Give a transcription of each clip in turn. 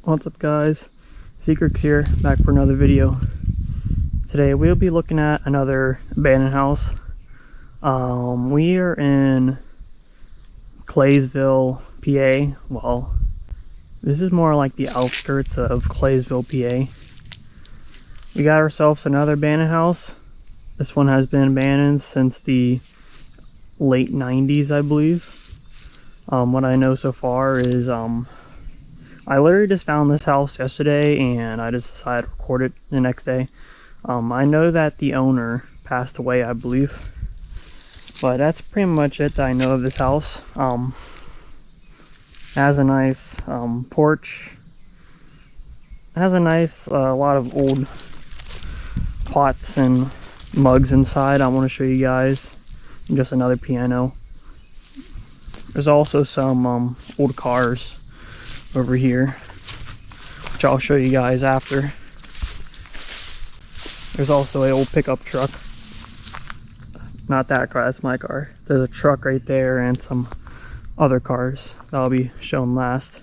What's up guys, Secrets here, back for another video. Today we'll be looking at another abandoned house. We are in Claysville, PA. Well, this is more like the outskirts of Claysville, PA. We got ourselves another abandoned house. This one has been abandoned since the late 90s, I believe. What I know so far is I literally just found this house yesterday and I just decided to record it the next day. I know that the owner passed away, I believe, but that's pretty much it that I know of this house. It has a nice porch. It has a nice lot of old pots and mugs inside. I want to show you guys, and just another piano. There's also some old cars over here, which I'll show you guys after. There's also an old pickup truck. Not that car, that's my car. There's a truck right there and some other cars that'll be shown last.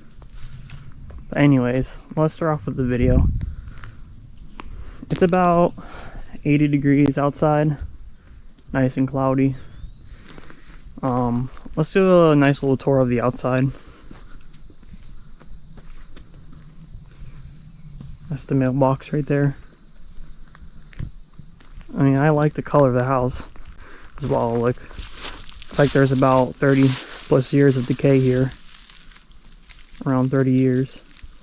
But anyways, let's start off with the video. It's about 80 degrees outside, nice and cloudy. Let's do a nice little tour of the outside. That's the mailbox right there. I mean, I like the color of the house as well. Like, it's like there's about 30 plus years of decay here. Around 30 years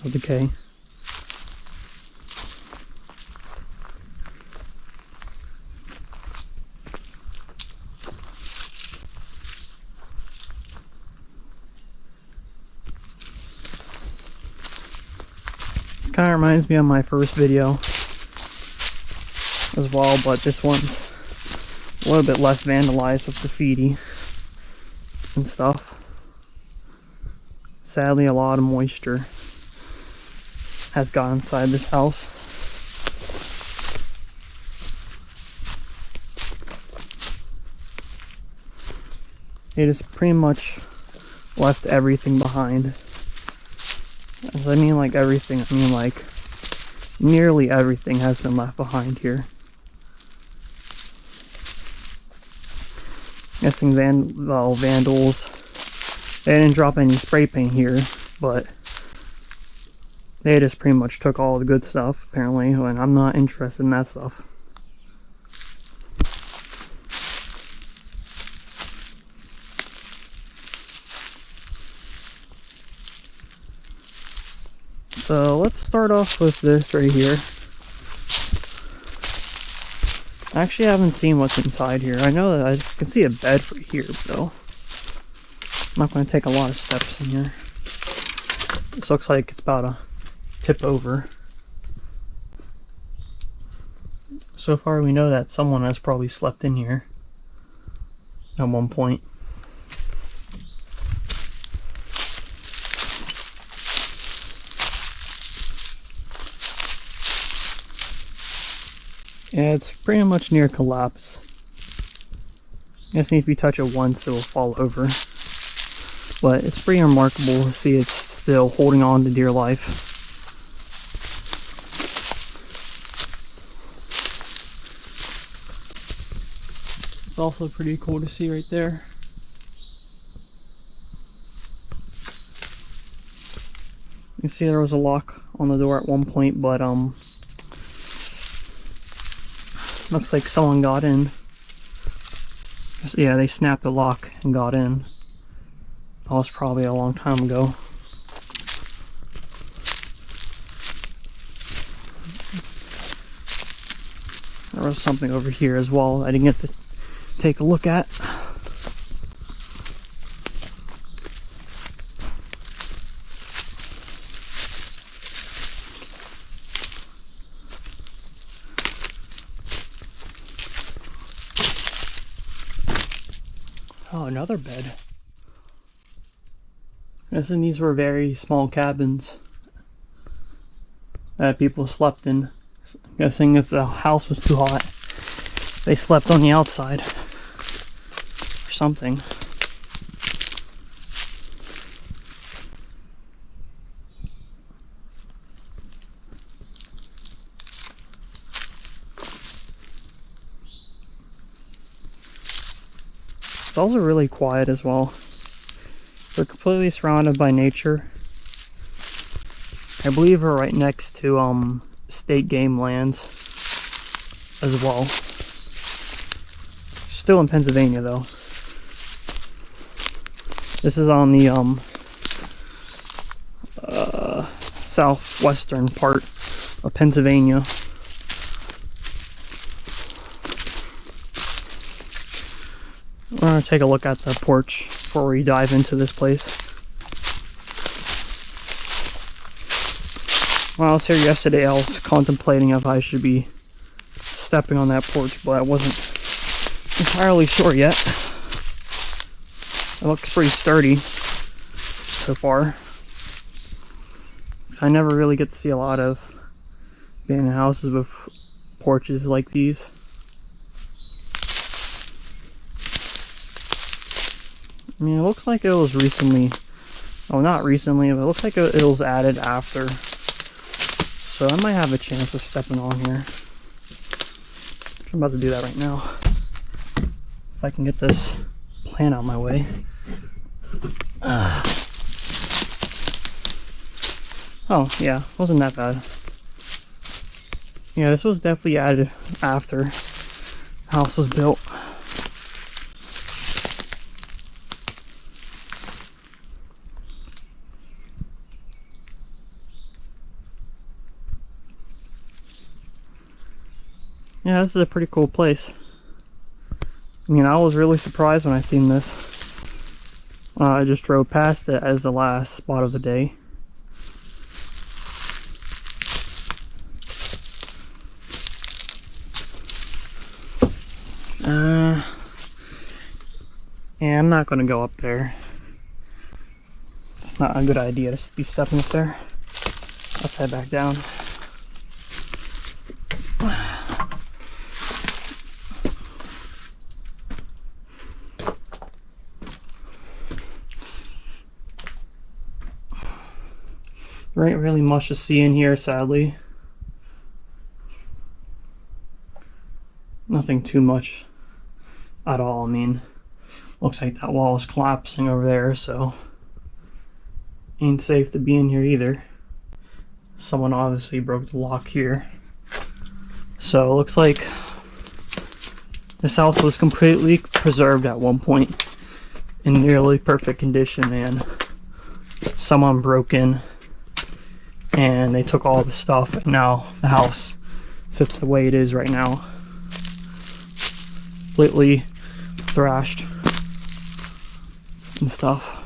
of decay. Kind of reminds me of my first video as well, but this one's a little bit less vandalized with graffiti and stuff. Sadly, a lot of moisture has got inside this house. It has pretty much left everything behind. I mean, like everything. I mean, like nearly everything has been left behind here. Guessing vandals. They didn't drop any spray paint here, but they just pretty much took all the good stuff, apparently, and I'm not interested in that stuff. So let's start off with this right here. I actually haven't seen what's inside here. I know that I can see a bed for here, though. I'm not going to take a lot of steps in here. This looks like it's about to tip over. So far we know that someone has probably slept in here at one point. Yeah, it's pretty much near collapse. I guess if you touch it once, it'll fall over. But it's pretty remarkable to see it's still holding on to dear life. It's also pretty cool to see right there. You can see there was a lock on the door at one point, but looks like someone got in. Yeah, they snapped the lock and got in. That was probably a long time ago. There was something over here as well I didn't get to take a look at. Oh, another bed. Guessing these were very small cabins that people slept in. Guessing if the house was too hot, they slept on the outside or something. It's also really quiet as well. We're completely surrounded by nature. I believe we're right next to state game lands as well. Still in Pennsylvania though. This is on the southwestern part of Pennsylvania. We're going to take a look at the porch before we dive into this place. When I was here yesterday, I was contemplating if I should be stepping on that porch, but I wasn't entirely sure yet. It looks pretty sturdy so far. I never really get to see a lot of abandoned houses with porches like these. I mean, it looks like it was recently, oh, not recently, but it looks like it was added after. So I might have a chance of stepping on here. I'm about to do that right now. If I can get this plant out of my way. Oh, yeah, wasn't that bad. Yeah, this was definitely added after the house was built. Yeah, this is a pretty cool place. I mean, I was really surprised when I seen this. I just drove past it as the last spot of the day. Yeah, I'm not going to go up there. It's not a good idea to be stepping up there. Let's head back down. There ain't really much to see in here, sadly. Nothing too much at all. I mean, looks like that wall is collapsing over there, so ain't safe to be in here either. Someone obviously broke the lock here. So it looks like this house was completely preserved at one point in nearly perfect condition, and someone broke in and they took all the stuff, and now the house sits the way it is right now. Completely thrashed and stuff.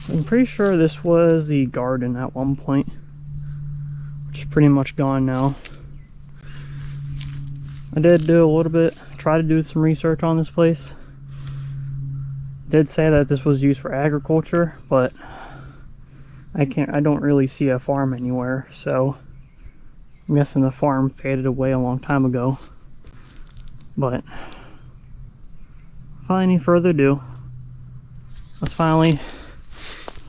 I'm pretty sure this was the garden at one point, which is pretty much gone now. I did do a little bit, try to do some research on this place. Did say that this was used for agriculture, but I don't really see a farm anywhere, so I'm guessing the farm faded away a long time ago. But without any further ado, let's finally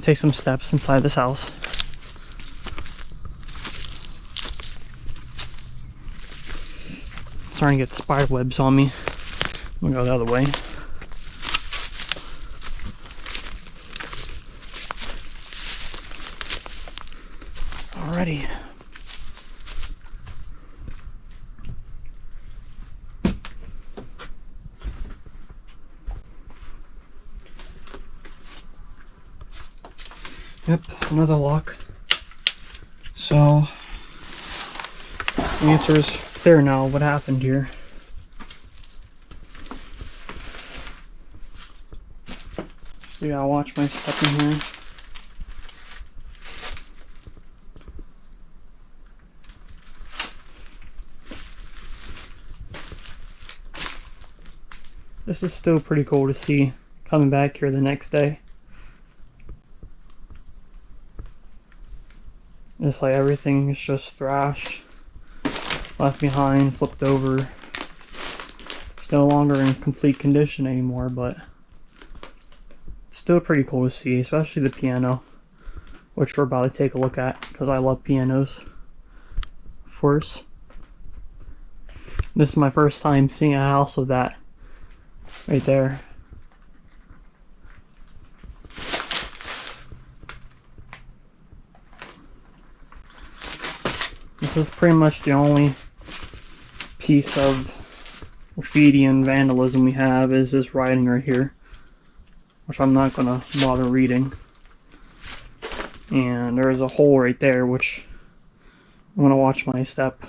take some steps inside this house. Starting to get spider webs on me. I'm gonna go the other way. Alrighty. Yep, another lock. So the answer is clear now what happened here. So yeah, I'll watch my step in here. This is still pretty cool to see coming back here the next day. It's like everything is just thrashed, left behind, flipped over. Just no longer in complete condition anymore, but it's still pretty cool to see, especially the piano, which we're about to take a look at because I love pianos, of course. This is my first time seeing a house of that right there. This is pretty much the only piece of graffiti and vandalism we have is this writing right here, which I'm not going to bother reading. And there's a hole right there, which I'm going to watch my step.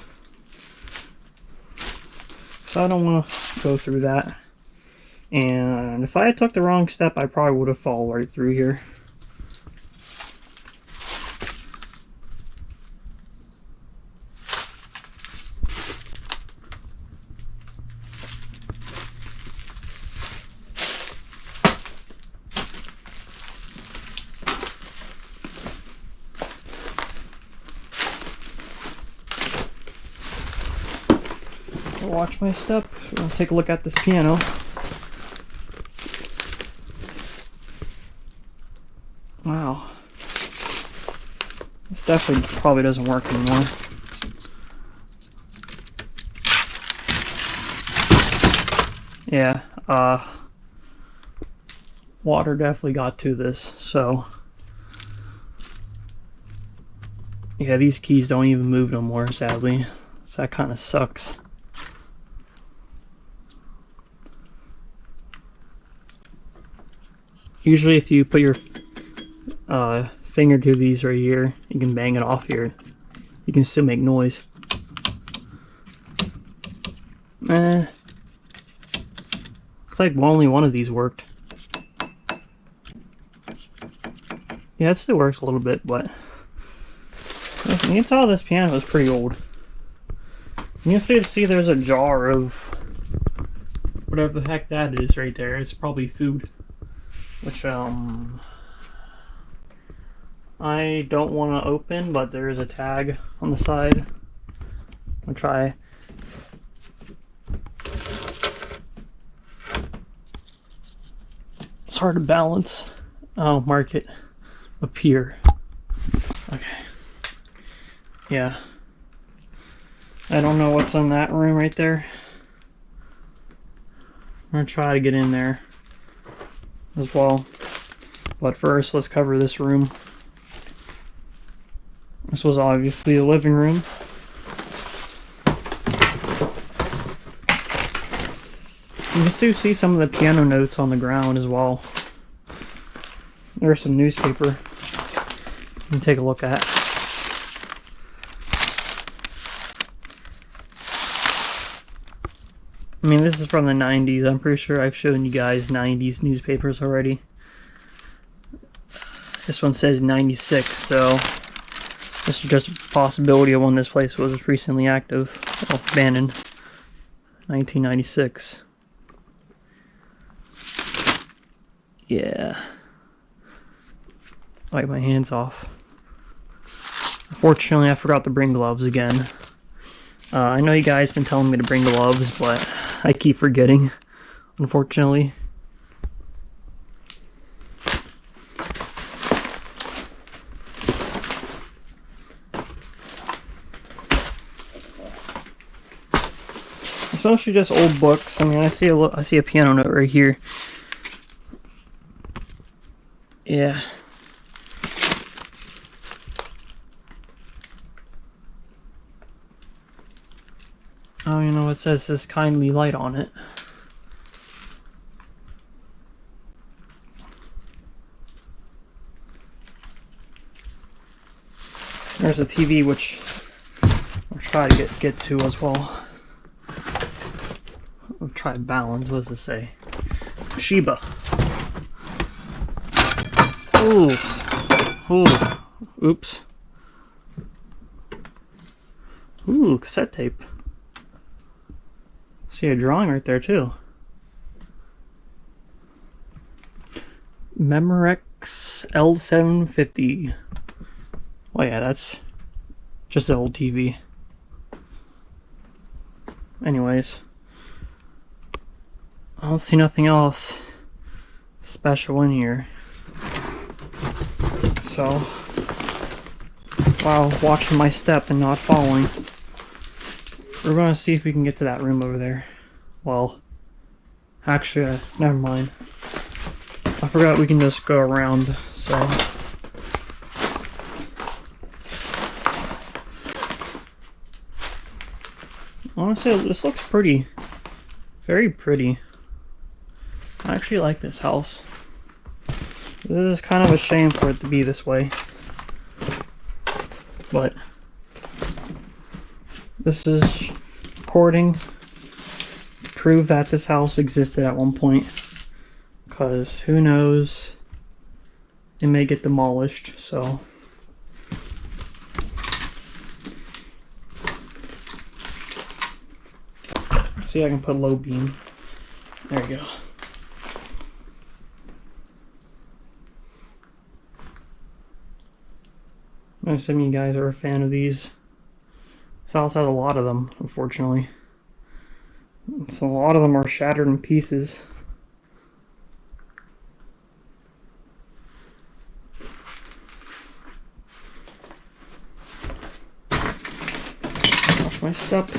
So I don't want to go through that. And if I had took the wrong step, I probably would have fallen right through here. Watch my step. We'll take a look at this piano. Wow. This definitely probably doesn't work anymore. Yeah, water definitely got to this, so yeah, these keys don't even move no more, sadly. So that kind of sucks. Usually if you put your finger to these right here, you can bang it off here. You can still make noise. Looks like only one of these worked. Yeah, it still works a little bit, but you can tell this piano is pretty old. You can still see there's a jar of whatever the heck that is right there. It's probably food. Which, I don't want to open, but there is a tag on the side. I'll try. It's hard to balance. I'll mark it up here. Okay. Yeah. I don't know what's in that room right there. I'm gonna try to get in there as well, but first let's cover this room. This was obviously a living room. You can still see some of the piano notes on the ground as well. There's some newspaper you can take a look at. I mean, this is from the 90s. I'm pretty sure I've shown you guys 90s newspapers already. This one says 96, so this is just a possibility of when this place was recently active. Well, abandoned. 1996. Yeah. Wipe my hands off. Unfortunately, I forgot to bring gloves again. I know you guys have been telling me to bring gloves, but I keep forgetting, unfortunately. It's mostly just old books. I mean, I see a piano note right here. Yeah. Oh, you know, it says this kindly light on it. There's a TV, which I'll try to get to as well. I'll try balance. What does it say? Sheba. Ooh. Ooh. Oops. Ooh, cassette tape. See a drawing right there too. Memorex L750. Oh yeah, that's just an old TV. Anyways, I don't see nothing else special in here. So, while watching my step and not falling, we're gonna see if we can get to that room over there. Well, actually, never mind. I forgot we can just go around, so. Honestly, this looks pretty. Very pretty. I actually like this house. This is kind of a shame for it to be this way. But this is recording to prove that this house existed at one point. Because who knows, it may get demolished, so. See, I can put low beam. There you go. I know some of you guys are a fan of these. This house has a lot of them, unfortunately. So a lot of them are shattered in pieces. Watch my step.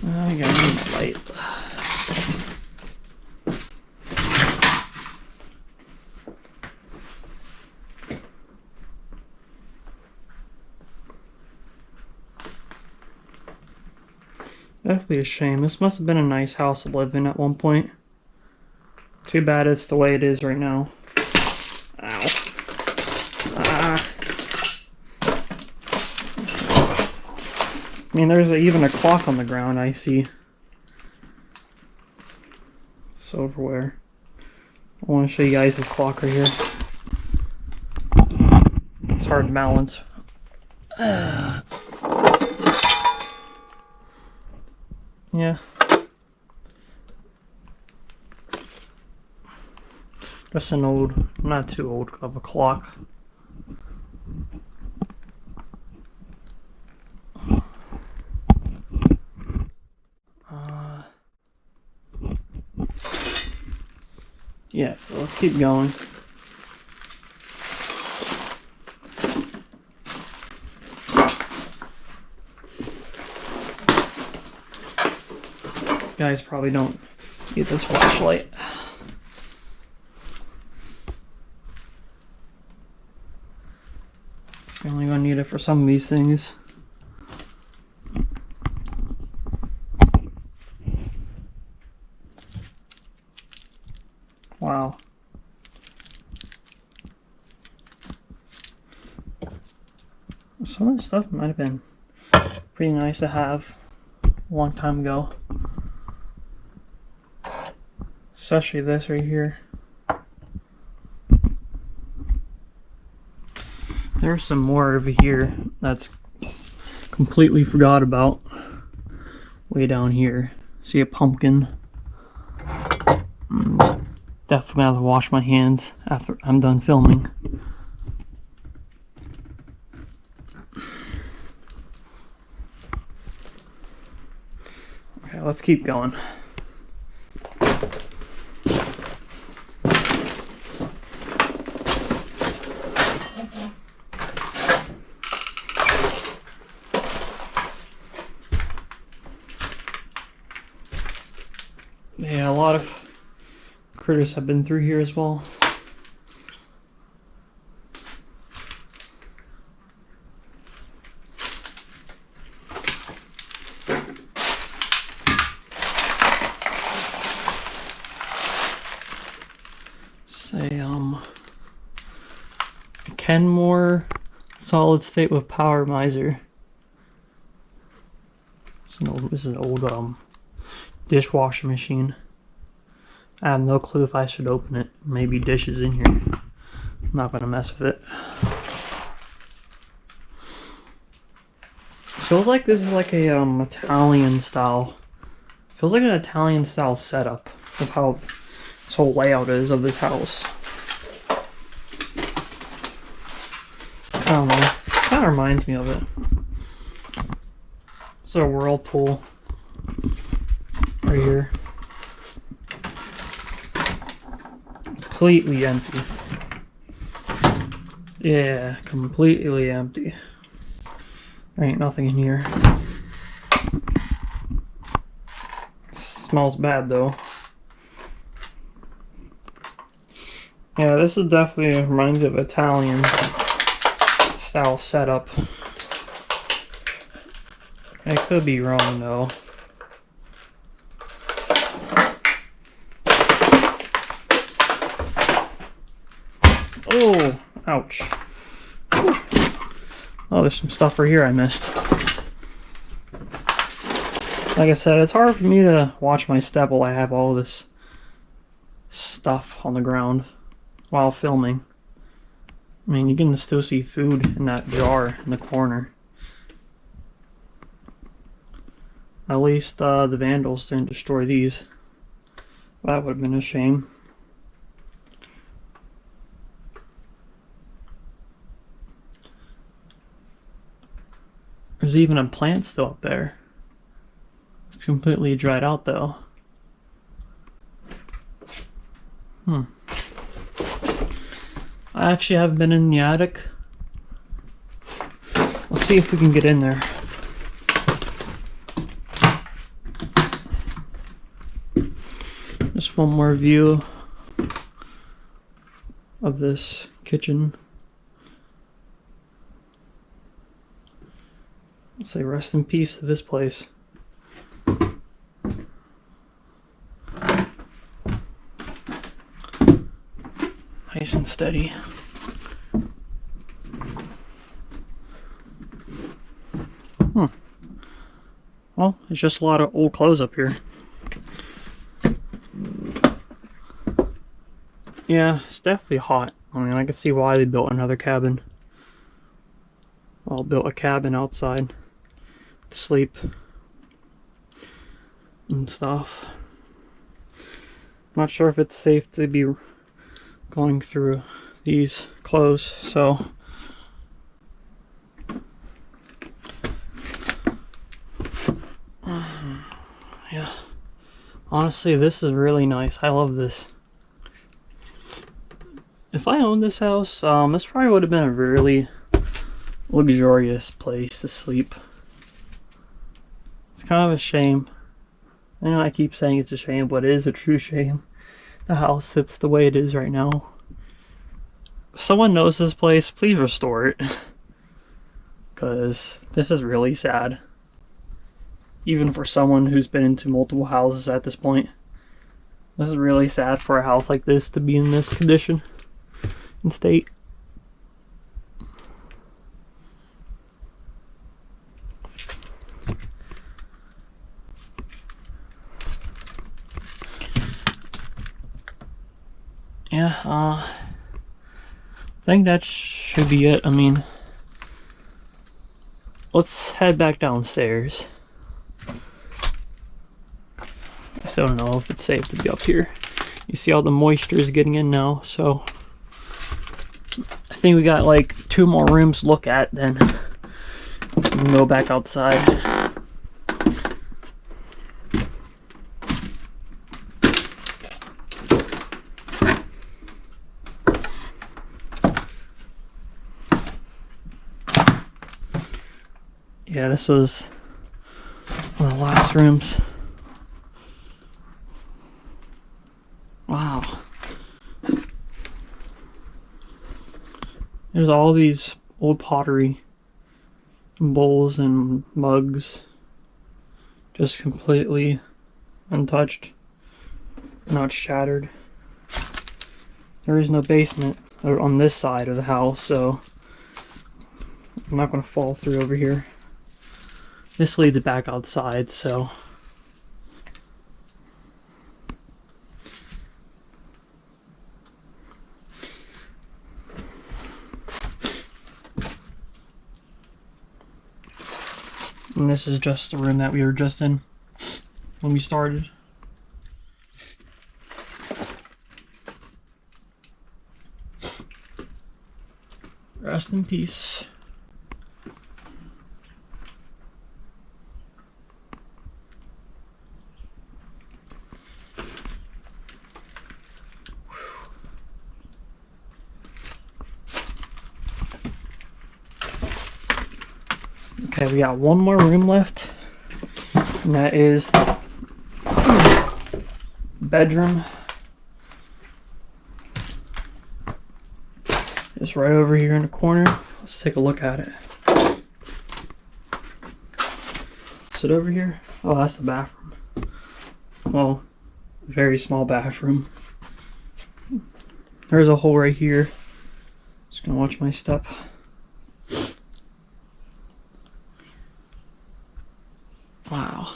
I gotta need my light. Definitely a shame. This must have been a nice house to live in at one point. Too bad it's the way it is right now. Ow. Ah. I mean, there's even a clock on the ground, I see. Silverware. I want to show you guys this clock right here. It's hard to balance. Yeah. Just an old, not too old of a clock. Yeah, so let's keep going. You guys probably don't need this flashlight. You're only gonna need it for some of these things. Wow. Some of the stuff might have been pretty nice to have a long time ago. Especially this right here. There's some more over here that's completely forgot about. Way down here. See a pumpkin. Definitely gonna have to wash my hands after I'm done filming. Okay, let's keep going. Yeah, a lot of critters have been through here as well. Say, Kenmore solid state with power miser. This is an old dishwasher machine. I have no clue if I should open it. Maybe dishes in here. I'm not gonna mess with it. Feels like this is like a Italian style Feels like an Italian style setup of how this whole layout is of this house. I don't know. Kind of reminds me of it. It's a whirlpool right here. Completely empty. Yeah, completely empty. There ain't nothing in here. Smells bad though. Yeah, this is definitely reminds me of Italian style setup. I could be wrong though. Oh, ouch. Oh, there's some stuff right here I missed. Like I said, it's hard for me to watch my step while I have all this stuff on the ground while filming. I mean, you can still see food in that jar in the corner. At least the vandals didn't destroy these. That would have been a shame. There's even a plant still up there. It's completely dried out though. I actually haven't been in the attic. Let's see if we can get in there. Just one more view of this kitchen. Let's say rest in peace to this place. Nice and steady. Well, it's just a lot of old clothes up here. Yeah, it's definitely hot. I mean, I can see why they built another cabin. Well, built a cabin outside to sleep and stuff. Not sure if it's safe to be going through these clothes, so yeah. Honestly, this is really nice. I love this. If I owned this house, this probably would have been a really luxurious place to sleep. It's kind of a shame. I know I keep saying it's a shame, but it is a true shame. The house sits the way it is right now. If someone knows this place, please restore it. Because this is really sad. Even for someone who's been into multiple houses at this point. This is really sad for a house like this to be in this condition and state. Yeah, I think that should be it. I mean, let's head back downstairs. I still don't know if it's safe to be up here. You see all the moisture is getting in now, so I think we got like 2 more rooms to look at, then we can go back outside. Yeah, this was one of the last rooms. Wow. There's all these old pottery and bowls and mugs just completely untouched. Not shattered. There is no basement on this side of the house, so I'm not going to fall through over here. This leads back outside, so and this is just the room that we were just in. when we started. Rest in peace. Okay, we got one more room left, and that is bedroom. It's right over here in the corner. Let's take a look at it. Is it over here? Oh, that's the bathroom. Well, very small bathroom. There's a hole right here. Just gonna watch my step. Wow.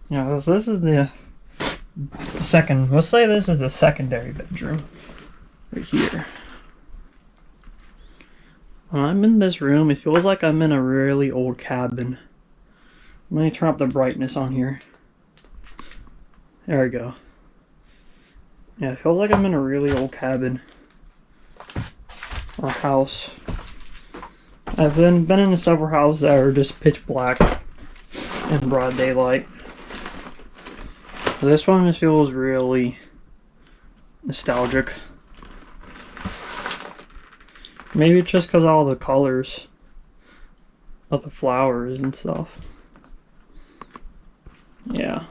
Yeah, this is the second. Let's say this is the secondary bedroom right here. When I'm in this room, it feels like I'm in a really old cabin. Let me turn up the brightness on here. There we go. Yeah, it feels like I'm in a really old cabin or house. I've been in several houses that are just pitch black in broad daylight. This one just feels really nostalgic. Maybe it's just because of all the colors of the flowers and stuff. Yeah.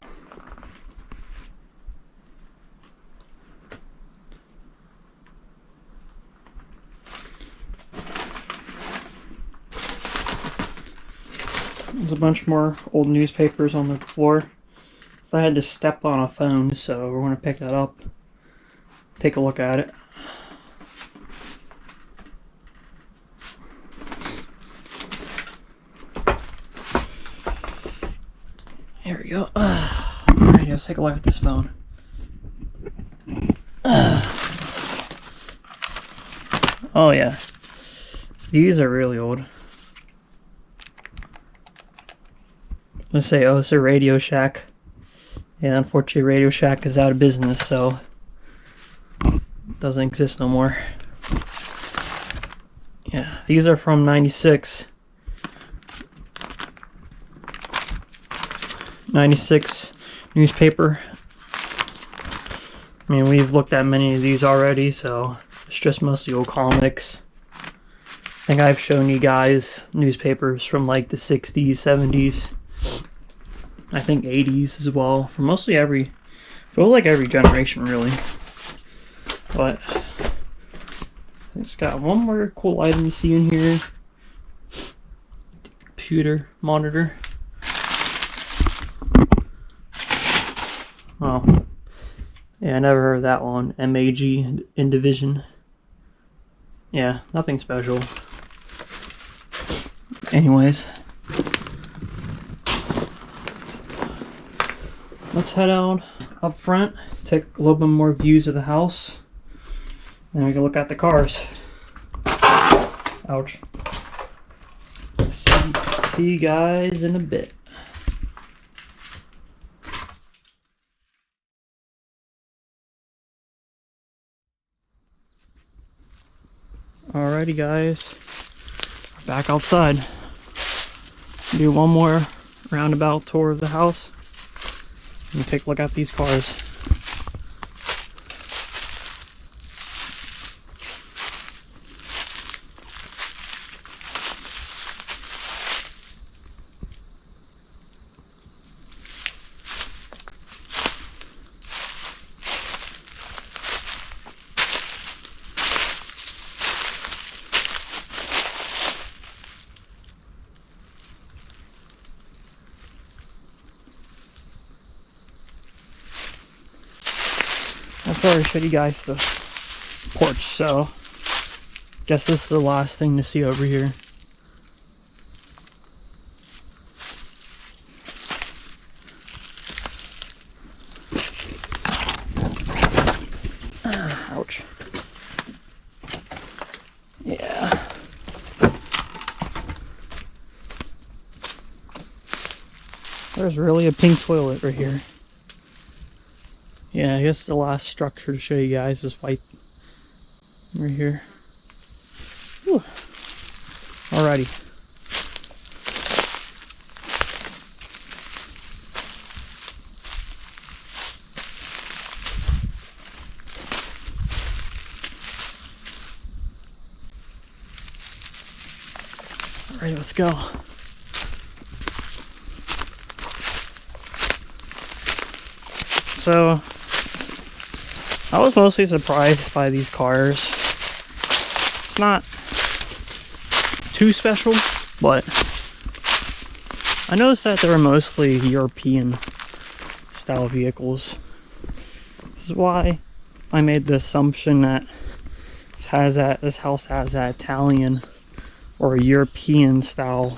There's a bunch more old newspapers on the floor. I had to step on a phone, so we're going to pick that up, take a look at it. Here we go. Alright, let's take a look at this phone. Oh yeah, these are really old. Let's say, oh, it's a Radio Shack. Yeah, unfortunately Radio Shack is out of business, so it doesn't exist no more. Yeah, these are from '96. '96 newspaper. I mean, we've looked at many of these already, so it's just mostly old comics. I think I've shown you guys newspapers from like the 60s, 70s. I think 80s as well, for mostly feels like every generation really. But it's got one more cool item you see in here. Computer monitor. Oh, yeah, I never heard of that one. MAG in division. Yeah, nothing special. Anyways. Let's head out up front, take a little bit more views of the house, and we can look at the cars. Ouch. See you guys in a bit. Alrighty guys, we're back outside. Do one more roundabout tour of the house. Let me take a look at these cars. I've already showed you guys the porch, so guess this is the last thing to see over here. Ouch. Yeah. There's really a pink toilet right here. Yeah, I guess the last structure to show you guys is white. Right here. Whew. Alrighty. Alright, let's go. So, I was mostly surprised by these cars. It's not too special, but I noticed that they're mostly European style vehicles. This is why I made the assumption that this house has that Italian or European style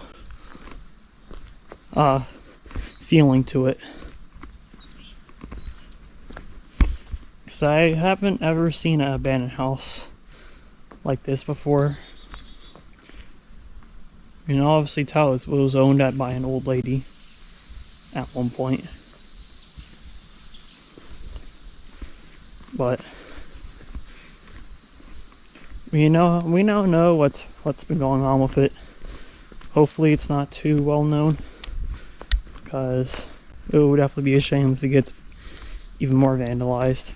feeling to it. Because I haven't ever seen an abandoned house like this before. You can obviously tell it was owned by an old lady at one point. But we now know what's been going on with it. Hopefully it's not too well known, because it would definitely be a shame if it gets even more vandalized.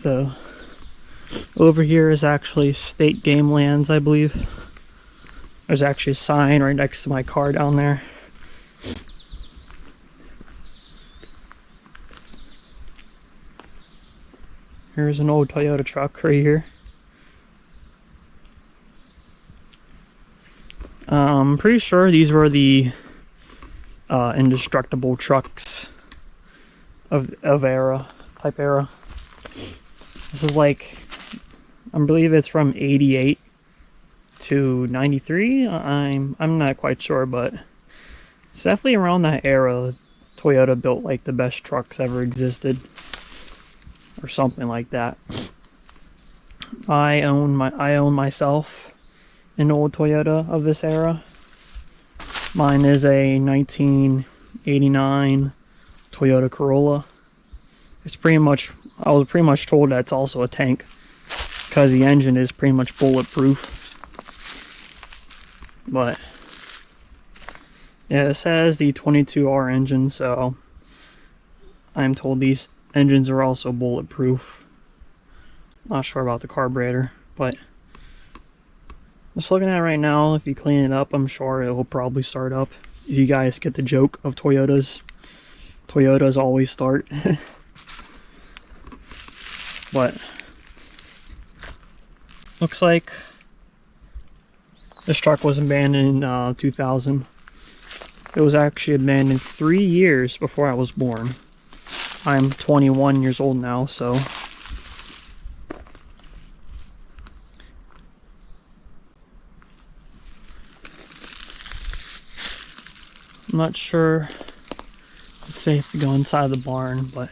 So over here is actually state game lands, I believe. There's actually a sign right next to my car down there. Here's an old Toyota truck right here. I'm pretty sure these were the indestructible trucks of type era. This is like, I believe it's from 88 to 93. I'm not quite sure, but it's definitely around that era. Toyota built like the best trucks ever existed, or something like that. I own myself an old Toyota of this era. Mine is a 1989 Toyota Corolla. It's pretty much, I was pretty much told that it's also a tank, because the engine is pretty much bulletproof. But yeah, it says the 22R engine, so I'm told these engines are also bulletproof. Not sure about the carburetor, but just looking at it right now, if you clean it up, I'm sure it will probably start up. If you guys get the joke of Toyotas, Toyotas always start. But looks like this truck was abandoned in 2000. It was actually abandoned 3 years before I was born. I'm 21 years old now, so I'm not sure it's safe to go inside the barn, but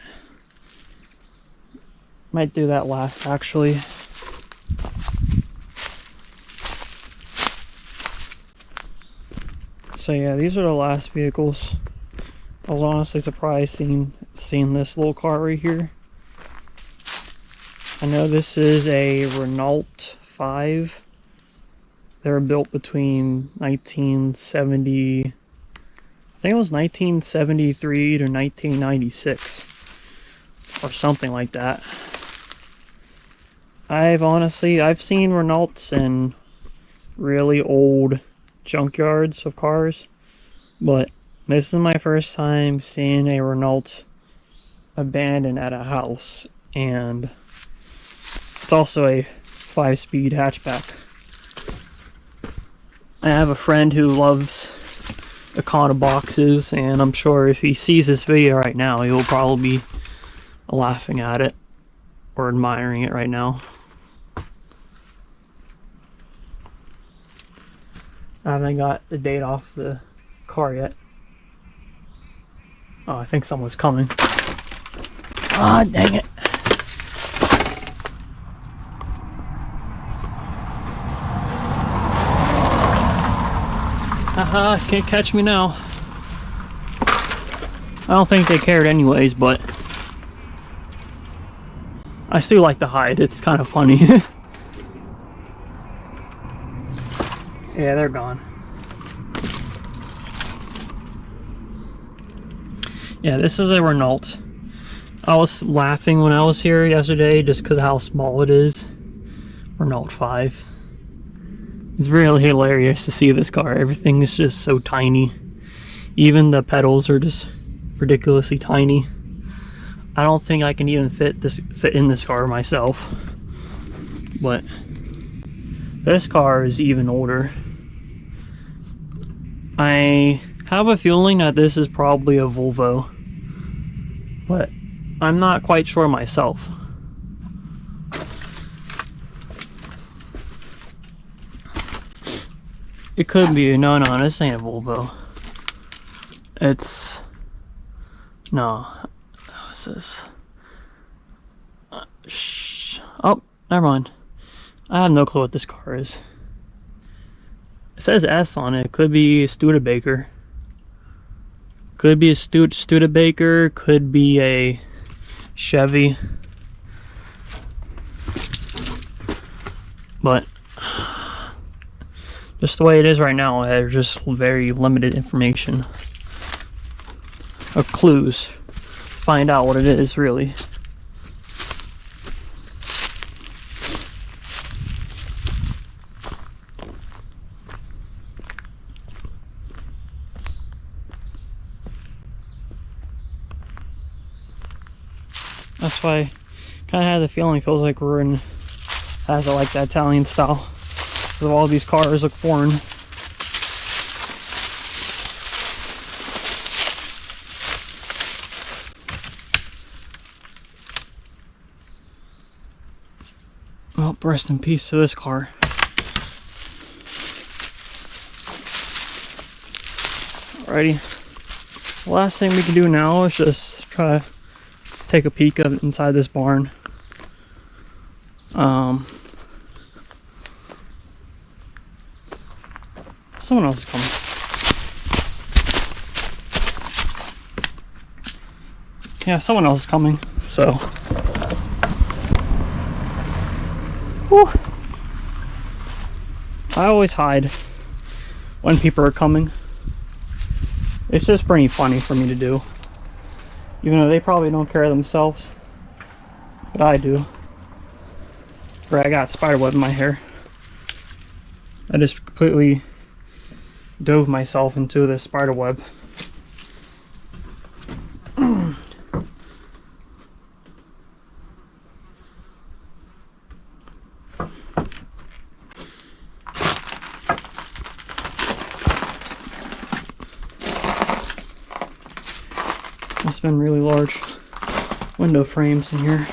might do that last actually. So yeah, these are the last vehicles. I was honestly surprised seeing this little car right here. I know this is a Renault 5. They were built between 1970, I think it was 1973 to 1996 or something like that. I've seen Renaults in really old junkyards of cars, but this is my first time seeing a Renault abandoned at a house, and it's also a 5-speed hatchback. I have a friend who loves Econo boxes, and I'm sure if he sees this video right now, he will probably be laughing at it or admiring it right now. I haven't got the date off the car yet. Oh, I think someone's coming. Ah, dang it. Can't catch me now. I don't think they cared anyways, but I still like to hide. It's kind of funny. Yeah, they're gone. Yeah, this is a Renault. I was laughing when I was here yesterday just because of how small it is. Renault 5. It's really hilarious to see this car. Everything is just so tiny. Even the pedals are just ridiculously tiny. I don't think I can even fit in this car myself. But this car is even older. I have a feeling that this is probably a Volvo, but I'm not quite sure myself. It could be. No, this ain't a Volvo. It's... No. What's this? Oh, never mind. I have no clue what this car is. It says S on it. Could be a Studebaker. Could be a Studebaker. Could be a Chevy. But just the way it is right now, there's just very limited information or clues. Find out what it is, really. That's why I kind of have the feeling it feels like we're in, has like that Italian style. Because all these cars look foreign. Well, rest in peace to this car. Alrighty. The last thing we can do now is just try to take a peek of inside this barn. Someone else is coming. Yeah, someone else is coming, so. Whew. I always hide when people are coming. It's just pretty funny for me to do. Even though they probably don't care themselves. But I do. Or I got spiderweb in my hair. I just completely dove myself into this spiderweb. Must have been really large window frames in here.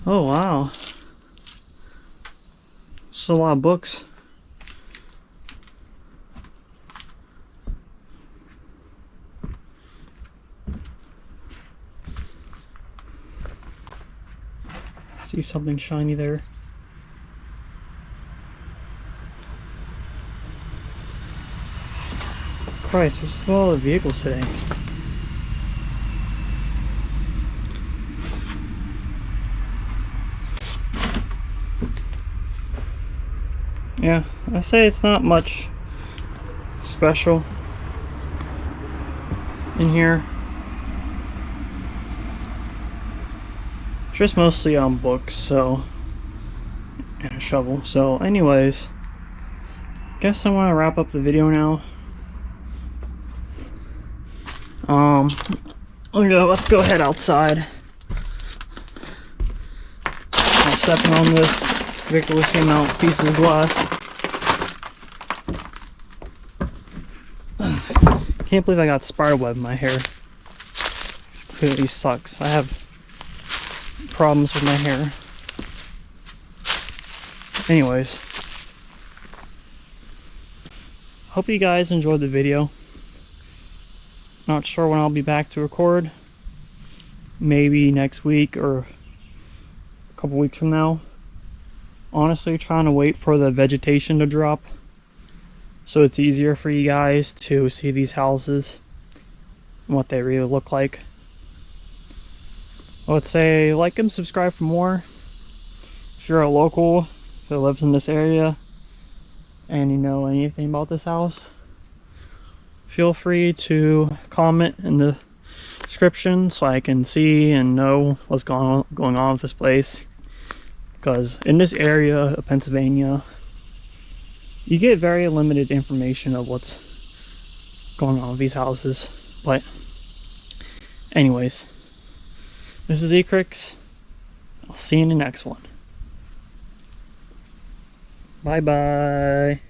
Oh wow. It's a lot of books. See something shiny there. Christ, there's a lot of vehicles today. Yeah, I say it's not much special in here. It's just mostly on books, so, and a shovel. So anyways, guess I want to wrap up the video now. Let's go head outside. I'm stepping on this ridiculously amount of pieces of glass. Can't believe I got spiderweb in my hair. completely sucks. I have problems with my hair. Anyways, hope you guys enjoyed the video. Not sure when I'll be back to record. Maybe next week or a couple weeks from now. Honestly, trying to wait for the vegetation to drop so it's easier for you guys to see these houses and what they really look like. I would say like and subscribe for more. If you're a local who lives in this area and you know anything about this house, feel free to comment in the description so I can see and know what's going on with this place. Because in this area of Pennsylvania, you get very limited information of what's going on with these houses. But anyways, this is Ecrix. I'll see you in the next one. Bye bye.